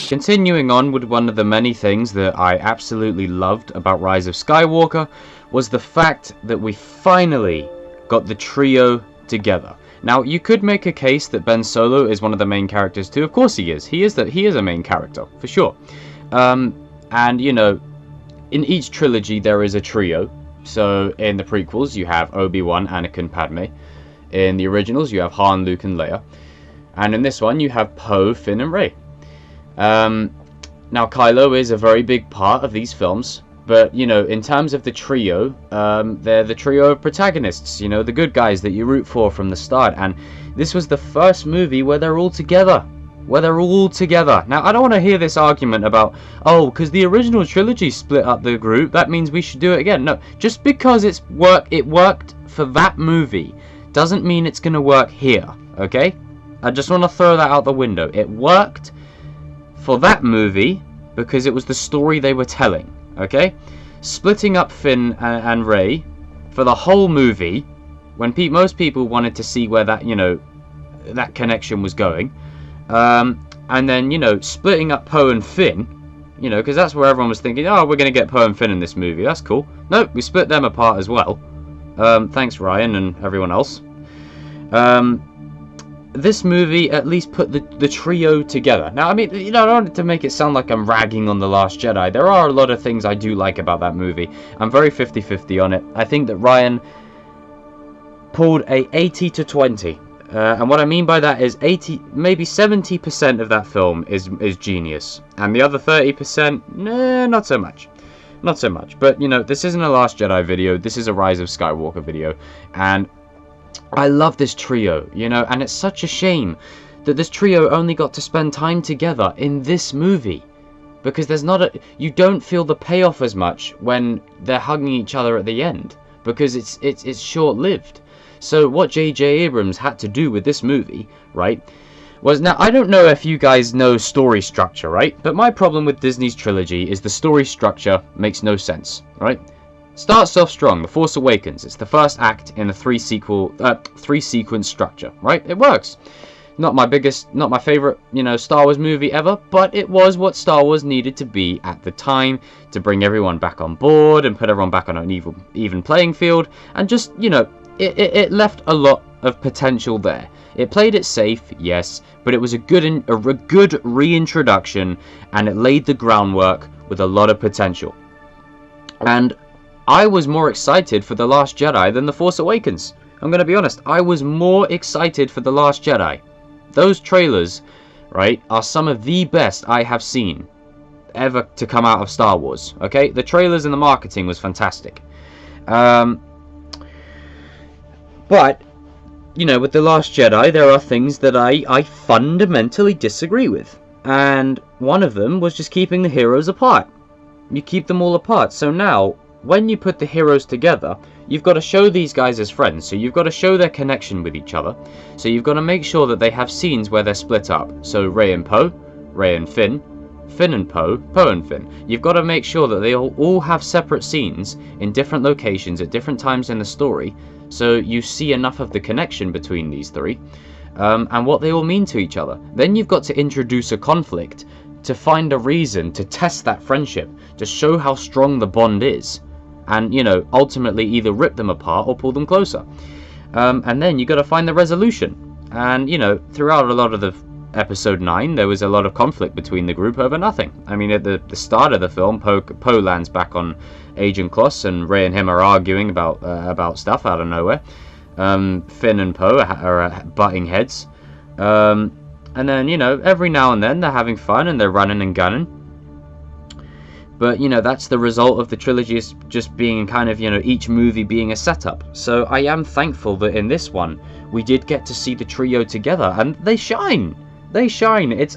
Continuing on with one of the many things that I absolutely loved about Rise of Skywalker was the fact that we finally got the trio together. Now, you could make a case that Ben Solo is one of the main characters too. Of course he is. He is a main character, for sure. And, you know, in each trilogy there is a trio. So, in the prequels, you have Obi-Wan, Anakin, Padme. In the originals, you have Han, Luke, and Leia. And in this one, you have Poe, Finn, and Rey. Now, Kylo is a very big part of these films. But, you know, in terms of the trio, they're the trio of protagonists, you know, the good guys that you root for from the start. And this was the first movie where they're all together. Now, I don't want to hear this argument about, oh, because the original trilogy split up the group, that means we should do it again. No, just because it worked for that movie doesn't mean it's going to work here, okay? I just want to throw that out the window. It worked for that movie because it was the story they were telling. Okay, splitting up Finn and Rey for the whole movie, when most people wanted to see where that, you know, that connection was going, and then, you know, splitting up Poe and Finn, you know, because that's where everyone was thinking, oh, we're going to get Poe and Finn in this movie, that's cool. Nope, we split them apart as well. Thanks, Ryan and everyone else. This movie at least put the trio together. Now, I mean, you know, I don't want to make it sound like I'm ragging on The Last Jedi. There are a lot of things I do like about that movie. I'm very 50-50 on it. I think that Ryan pulled a 80-20. And what I mean by that is 80, maybe 70% of that film is genius. And the other 30%, nah, not so much. Not so much. But, you know, this isn't a Last Jedi video. This is a Rise of Skywalker video. And I love this trio, you know, and it's such a shame that this trio only got to spend time together in this movie, because you don't feel the payoff as much when they're hugging each other at the end, because it's short-lived. So what J.J. Abrams had to do with this movie, right, was, now I don't know if you guys know story structure, right, but my problem with Disney's trilogy is the story structure makes no sense, right? Starts off strong, The Force Awakens. It's the first act in a three-sequence structure, right? It works. Not my favorite, you know, Star Wars movie ever, but it was what Star Wars needed to be at the time to bring everyone back on board and put everyone back on an even playing field, and just, you know, it left a lot of potential there. It played it safe, yes, but it was a good reintroduction, and it laid the groundwork with a lot of potential. And I was more excited for The Last Jedi than The Force Awakens. I'm going to be honest, I was more excited for The Last Jedi. Those trailers, right, are some of the best I have seen ever to come out of Star Wars, okay? The trailers and the marketing was fantastic. But, you know, with The Last Jedi, there are things that I fundamentally disagree with. And one of them was just keeping the heroes apart. You keep them all apart, so now, when you put the heroes together, you've got to show these guys as friends, so you've got to show their connection with each other. So you've got to make sure that they have scenes where they're split up. So Rey and Poe, Rey and Finn, Finn and Poe, Poe and Finn. You've got to make sure that they all have separate scenes in different locations at different times in the story, so you see enough of the connection between these three, and what they all mean to each other. Then you've got to introduce a conflict to find a reason to test that friendship, to show how strong the bond is. And, you know, ultimately either rip them apart or pull them closer. And then you got to find the resolution. And, you know, throughout a lot of the episode 9, there was a lot of conflict between the group over nothing. I mean, at the start of the film, Poe lands back on Agent Kloss, and Rey and him are arguing about stuff out of nowhere. Finn and Poe are butting heads. And then, you know, every now and then they're having fun and they're running and gunning. But, you know, that's the result of the trilogy, is just being kind of, you know, each movie being a setup. So I am thankful that in this one, we did get to see the trio together. And they shine. They shine.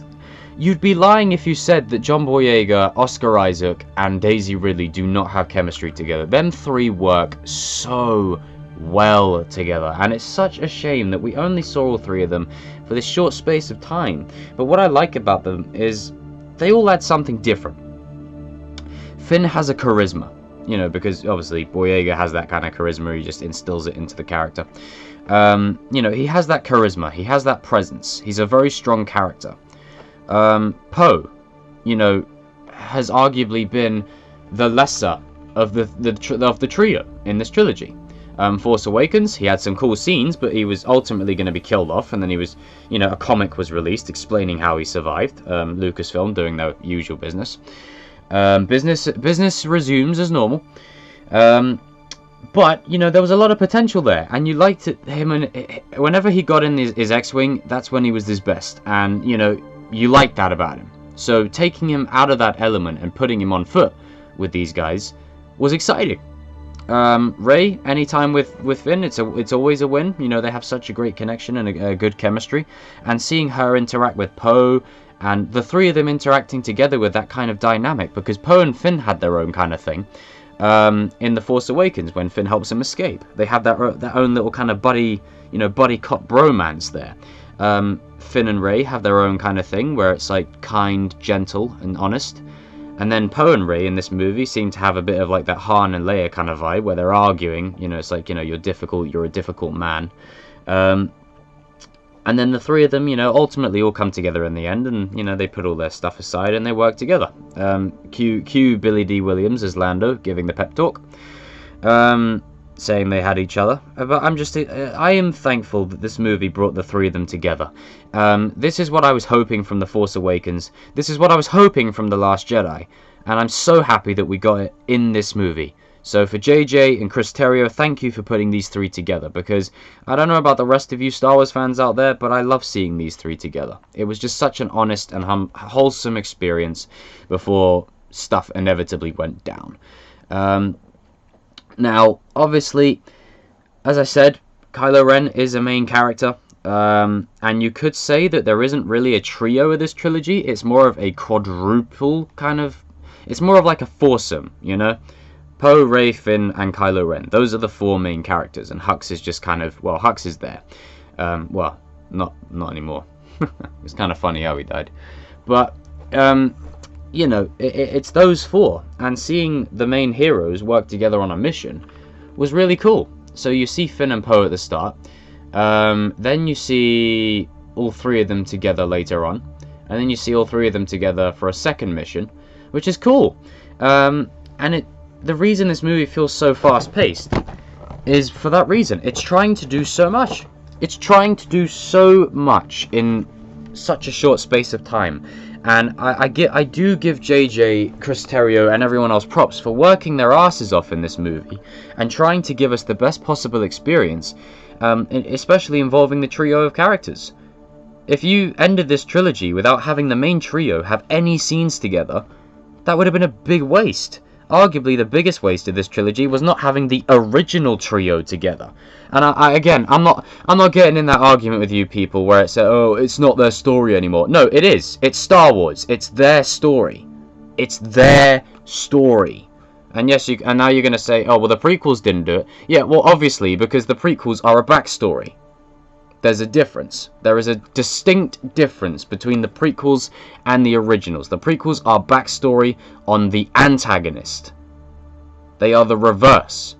You'd be lying if you said that John Boyega, Oscar Isaac, and Daisy Ridley do not have chemistry together. Them three work so well together. And it's such a shame that we only saw all three of them for this short space of time. But what I like about them is they all add something different. Finn has a charisma, you know, because obviously Boyega has that kind of charisma. He just instills it into the character. You know, he has that charisma. He has that presence. He's a very strong character. Poe, you know, has arguably been the lesser of the trio in this trilogy. Force Awakens, he had some cool scenes, but he was ultimately going to be killed off, and then he was, you know, a comic was released explaining how he survived. Lucasfilm doing their usual business. Business resumes as normal. But, you know, there was a lot of potential there, and you liked him, and whenever he got in his X-Wing, that's when he was his best, and, you know, you liked that about him. So taking him out of that element and putting him on foot with these guys was exciting. Rey, anytime with Finn, it's always a win. You know, they have such a great connection and a good chemistry, and seeing her interact with Poe, and the three of them interacting together with that kind of dynamic, because Poe and Finn had their own kind of thing. In The Force Awakens, when Finn helps him escape, they have their own little kind of buddy cop bromance there. Finn and Rey have their own kind of thing where it's like kind, gentle, and honest. And then Poe and Rey in this movie seem to have a bit of like that Han and Leia kind of vibe where they're arguing. You know, it's like, you know, you're a difficult man. And then the three of them, you know, ultimately all come together in the end, and, you know, they put all their stuff aside and they work together. Cue Billy D. Williams as Lando giving the pep talk, saying they had each other. But I am thankful that this movie brought the three of them together. This is what I was hoping from The Force Awakens. This is what I was hoping from The Last Jedi. And I'm so happy that we got it in this movie. So for JJ and Chris Terrio, thank you for putting these three together, because I don't know about the rest of you Star Wars fans out there, but I love seeing these three together. It was just such an honest and wholesome experience before stuff inevitably went down. Now, obviously, as I said, Kylo Ren is a main character, and you could say that there isn't really a trio of this trilogy. It's more of a quadruple kind of... It's more of like a foursome, you know? Poe, Rey, Finn, and Kylo Ren. Those are the four main characters, and Hux is just kind of... Well, Hux is there. Well, not anymore. It's kind of funny how he died. But, you know, it's those four. And seeing the main heroes work together on a mission was really cool. So you see Finn and Poe at the start. Then you see all three of them together later on. And then you see all three of them together for a second mission, which is cool. And the reason this movie feels so fast-paced is for that reason. It's trying to do so much. It's trying to do so much in such a short space of time. And I do give JJ, Chris Terrio, and everyone else props for working their asses off in this movie and trying to give us the best possible experience, especially involving the trio of characters. If you ended this trilogy without having the main trio have any scenes together, that would have been a big waste. Arguably, the biggest waste of this trilogy was not having the original trio together. And again, I'm not getting in that argument with you people where it's oh, it's not their story anymore. No, it is. It's Star Wars. It's their story. It's their story. And yes, and now you're going to say, oh, well, the prequels didn't do it. Yeah, well, obviously, because the prequels are a backstory. There's a difference. There is a distinct difference between the prequels and the originals. The prequels are backstory on the antagonist. They are the reverse.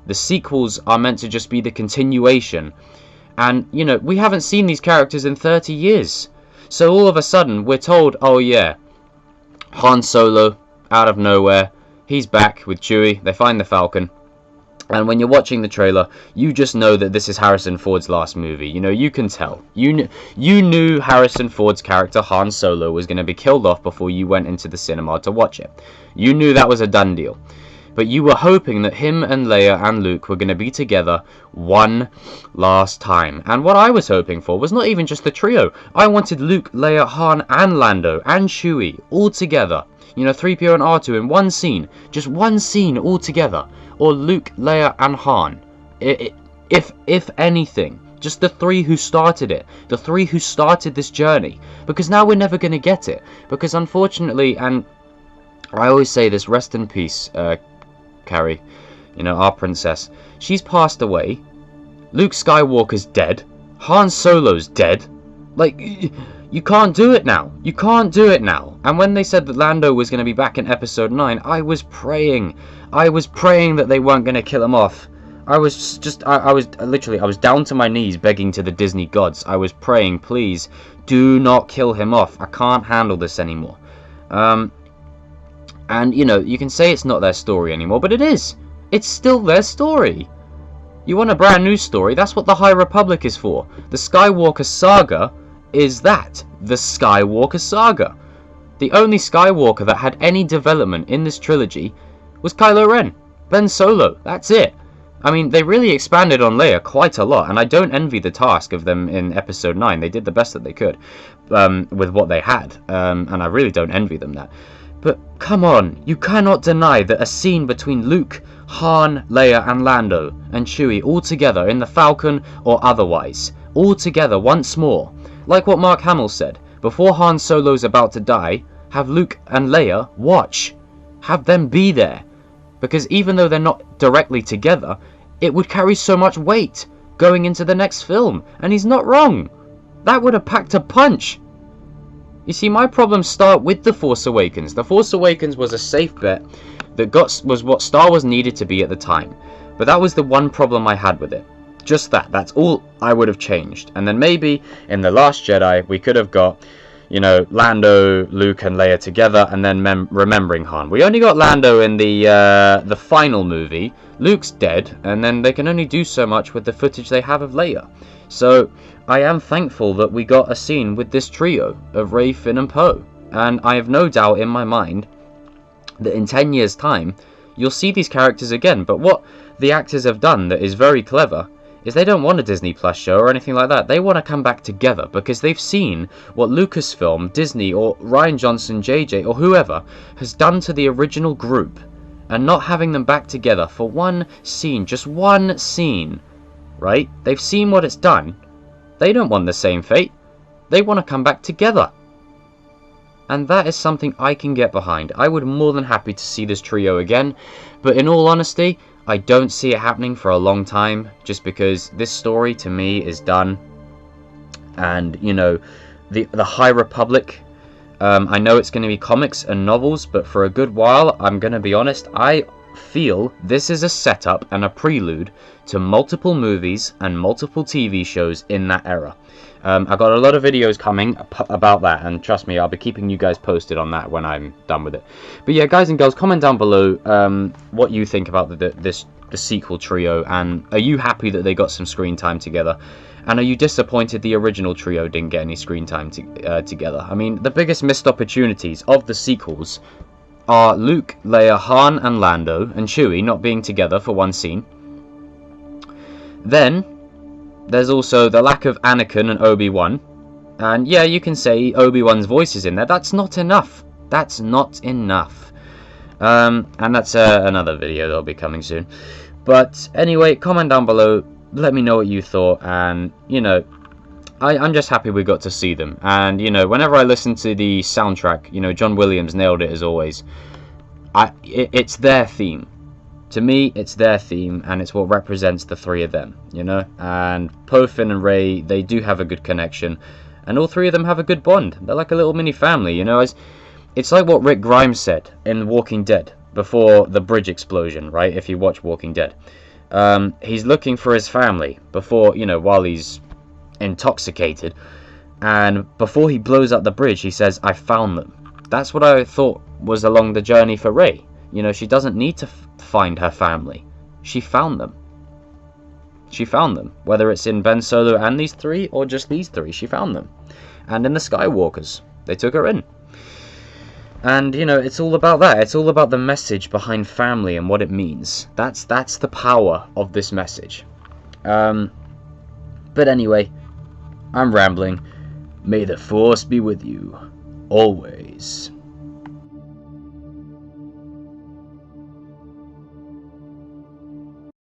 The sequels are meant to just be the continuation. And, you know, we haven't seen these characters in 30 years. So all of a sudden, we're told, oh yeah, Han Solo, out of nowhere, he's back with Chewie. They find the Falcon. And when you're watching the trailer, you just know that this is Harrison Ford's last movie. You know, you can tell. You knew Harrison Ford's character, Han Solo, was going to be killed off before you went into the cinema to watch it. You knew that was a done deal. But you were hoping that him and Leia and Luke were going to be together one last time. And what I was hoping for was not even just the trio. I wanted Luke, Leia, Han, and Lando, and Chewie all together. You know, 3PO and R2 in one scene. Just one scene all together. Or Luke, Leia, and Han. If anything. Just the three who started it. The three who started this journey. Because now we're never going to get it. Because unfortunately, and I always say this, rest in peace, Carrie. You know, our princess. She's passed away. Luke Skywalker's dead. Han Solo's dead. Like, you can't do it now. You can't do it now. And when they said that Lando was going to be back in episode 9, I was praying. I was praying that they weren't going to kill him off. I was down to my knees begging to the Disney gods. I was praying, please, do not kill him off. I can't handle this anymore. And, you know, you can say it's not their story anymore, but it is. It's still their story. You want a brand new story? That's what the High Republic is for. The Skywalker saga is that. The Skywalker saga. The only Skywalker that had any development in this trilogy was Kylo Ren. Ben Solo. That's it. I mean, they really expanded on Leia quite a lot, and I don't envy the task of them in Episode 9. They did the best that they could with what they had, and I really don't envy them that. But come on, you cannot deny that a scene between Luke, Han, Leia and Lando and Chewie all together in the Falcon or otherwise, all together once more, like what Mark Hamill said, before Han Solo's about to die, have Luke and Leia watch. Have them be there. Because even though they're not directly together, it would carry so much weight going into the next film. And he's not wrong. That would have packed a punch. You see, my problems start with The Force Awakens. The Force Awakens was a safe bet that was what Star Wars needed to be at the time. But that was the one problem I had with it. Just that. That's all I would have changed. And then maybe in The Last Jedi, we could have got, you know, Lando, Luke and Leia together, and then remembering Han. We only got Lando in the final movie. Luke's dead, and then they can only do so much with the footage they have of Leia. So I am thankful that we got a scene with this trio of Rey, Finn and Poe. And I have no doubt in my mind that in 10 years' time, you'll see these characters again. But what the actors have done that is very clever is they don't want a Disney Plus show or anything like that. They want to come back together because they've seen what Lucasfilm, Disney or Rian Johnson, JJ or whoever has done to the original group. And not having them back together for one scene, just one scene, right? They've seen what it's done. They don't want the same fate. They want to come back together. And that is something I can get behind. I would more than happy to see this trio again. But in all honesty, I don't see it happening for a long time. Just because this story to me is done. And, you know, the High Republic, I know it's going to be comics and novels, but for a good while, I'm going to be honest, I feel this is a setup and a prelude to multiple movies and multiple TV shows in that era. I've got a lot of videos coming about that, and trust me, I'll be keeping you guys posted on that when I'm done with it. But yeah, guys and girls, comment down below what you think about the sequel trio, and are you happy that they got some screen time together? And are you disappointed the original trio didn't get any screen time together? I mean, the biggest missed opportunities of the sequels are Luke, Leia, Han and Lando and Chewie not being together for one scene. Then there's also the lack of Anakin and Obi-Wan. And yeah, you can say Obi-Wan's voice is in there. That's not enough. That's not enough. And that's another video that'll be coming soon. But anyway, comment down below. Let me know what you thought. And, you know, I'm just happy we got to see them. And, you know, whenever I listen to the soundtrack, you know, John Williams nailed it as always. It's their theme. To me, it's their theme, and it's what represents the three of them, you know? And Poe, Finn and Rey, they do have a good connection. And all three of them have a good bond. They're like a little mini family, you know? It's like what Rick Grimes said in Walking Dead before the bridge explosion, right? If you watch Walking Dead. He's looking for his family before, you know, while he's intoxicated. And before he blows up the bridge, he says, "I found them." That's what I thought was along the journey for Rey. You know, she doesn't need to find her family. She found them. She found them. Whether it's in Ben Solo and these three, or just these three, she found them. And in the Skywalkers, they took her in. And, you know, it's all about that. It's all about the message behind family and what it means. That's the power of this message. But anyway, I'm rambling. May the Force be with you. Always.